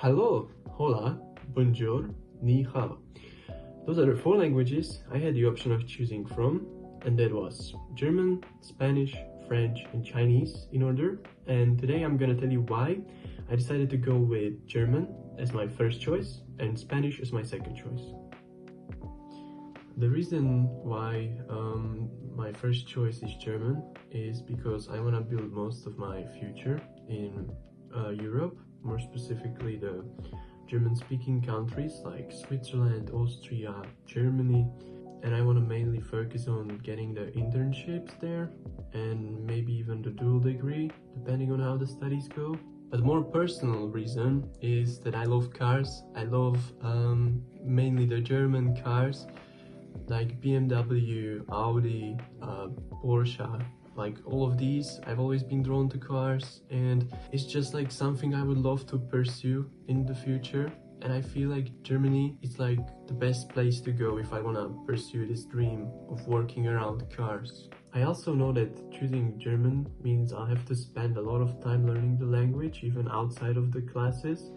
Hello, hola, bonjour, ni hao. Those are the four languages I had the option of choosing from, and that was German, Spanish, French, and Chinese in order. And today I'm gonna tell you why I decided to go with German as my first choice and Spanish as my second choice. The reason why my first choice is German is because I want to build most of my future in Europe, more specifically the German-speaking countries like Switzerland, Austria, Germany, and I want to mainly focus on getting the internships there and maybe even the dual degree, depending on how the studies go. But the more personal reason is that I love cars. I love mainly the German cars, like BMW, Audi, Porsche, like all of these. I've always been drawn to cars, and it's just like something I would love to pursue in the future. And I feel like Germany is like the best place to go if I want to pursue this dream of working around cars. I also know that choosing German means I'll have to spend a lot of time learning the language, even outside of the classes.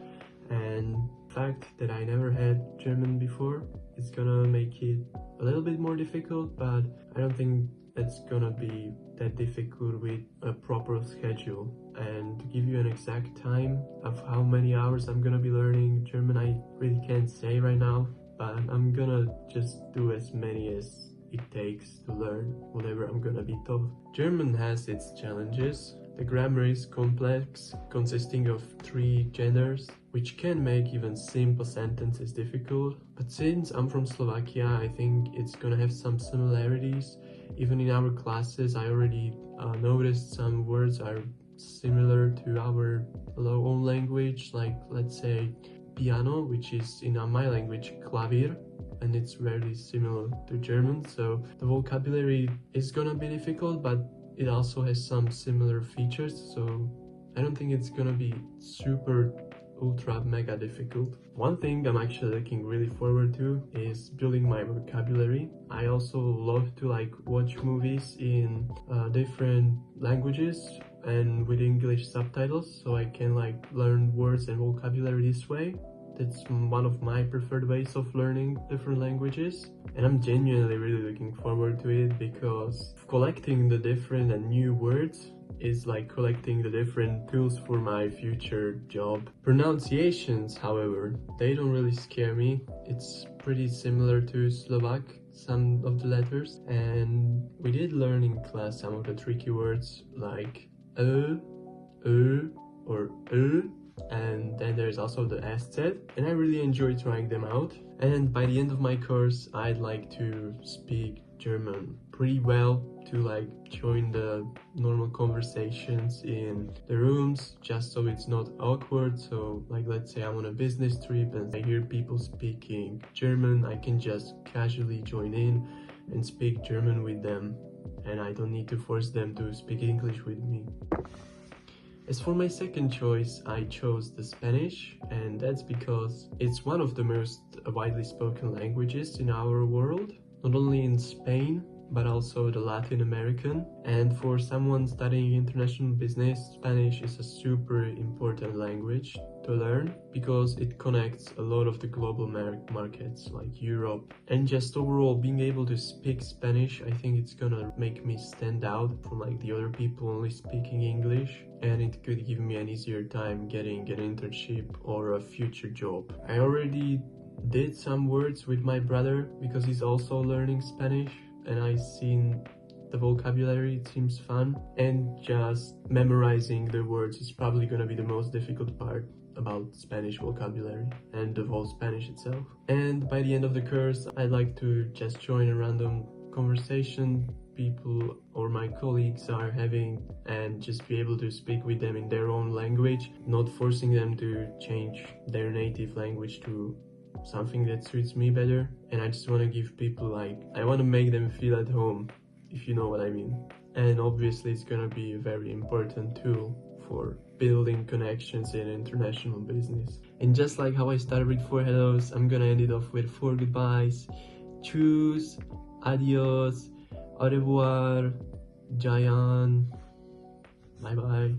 And the fact that I never had German before, it's gonna make it a little bit more difficult, but I don't think it's gonna be that difficult with a proper schedule. And to give you an exact time of how many hours I'm gonna be learning German, I really can't say right now, but I'm gonna just do as many as it takes to learn whatever I'm gonna be taught. German has its challenges. The grammar is complex, consisting of 3 genders, which can make even simple sentences difficult. But since I'm from Slovakia, I think it's gonna have some similarities. Even in our classes, I already noticed some words are similar to our own language, like let's say piano, which is in my language klavier, and it's very similar to German. So the vocabulary is gonna be difficult, but it also has some similar features, so I don't think it's gonna be super ultra mega difficult. One thing I'm actually looking really forward to is building my vocabulary. I also love to watch movies in different languages and with English subtitles, so I can learn words and vocabulary this way. That's one of my preferred ways of learning different languages, and I'm genuinely really looking forward to it because collecting the different and new words is like collecting the different tools for my future job. Pronunciations, however, they don't really scare me. It's pretty similar to Slovak, some of the letters, and we did learn in class some of the tricky words like or and then there's also the SZ, and I really enjoy trying them out. And by the end of my course, I'd like to speak German pretty well to join the normal conversations in the rooms, just so it's not awkward. So let's say I'm on a business trip and I hear people speaking German, I can just casually join in and speak German with them, and I don't need to force them to speak English with me. As for my second choice, I chose the Spanish, and that's because it's one of the most widely spoken languages in our world, not only in Spain, but also the Latin American. And for someone studying international business, Spanish is a super important language to learn because it connects a lot of the global markets like Europe. And just overall being able to speak Spanish, I think it's gonna make me stand out from the other people only speaking English, and it could give me an easier time getting an internship or a future job. I already did some words with my brother because he's also learning Spanish, and I've seen the vocabulary. It seems fun, and just memorizing the words is probably gonna be the most difficult part about Spanish vocabulary and the whole Spanish itself. And by the end of the course, I'd like to just join a random conversation people or my colleagues are having and just be able to speak with them in their own language, not forcing them to change their native language to something that suits me better. And I just want to give people I want to make them feel at home, if you know what I mean. And obviously it's gonna be a very important tool for building connections in international business. And just like how I started with 4 hellos, I'm gonna end it off with 4 goodbyes. Tschüss, adios, au revoir, Jayan, bye bye.